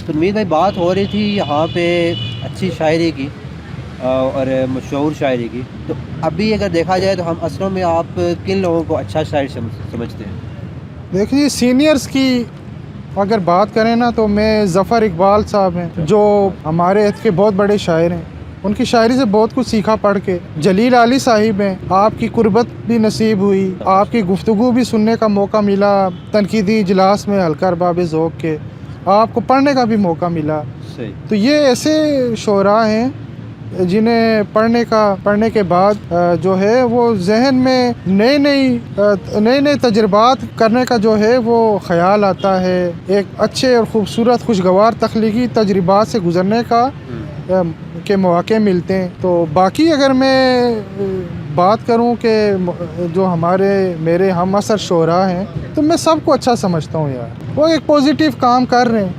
तो उम्मीद भाई बात हो रही थी यहाँ पे अच्छी शायरी की और मशहूर शायरी की। तो अभी अगर देखा जाए तो हम असलों में आप किन लोगों को अच्छा शायर समझते हैं? देखिए, सीनियर्स की अगर बात करें ना तो मैं ज़फ़र इकबाल साहब हैं जो हमारे इत्त के बहुत बड़े शायर हैं। उनकी शायरी से बहुत कुछ सीखा पढ़ के। जलील आली साहिब हैं, आपकी कुर्बत भी नसीब हुई, आपकी गुफ्तगू भी सुनने का मौका मिला तनकीदी इजलास में हल्का अरबाब ज़ौक़ के, आपको पढ़ने का भी मौका मिला। सही। तो ये ऐसे शोरा हैं जिन्हें पढ़ने के बाद जो है वो जहन में नए नए तजुर्बात करने का जो है वो ख़याल आता है। एक अच्छे और ख़ूबसूरत खुशगवार तख्लीकी तजुर्बात से गुज़रने का के मौके मिलते हैं। तो बाकी अगर मैं बात करूं कि जो मेरे हम असर शोरा हैं तो मैं सबको अच्छा समझता हूं यार, वो एक पॉजिटिव काम कर रहे हैं।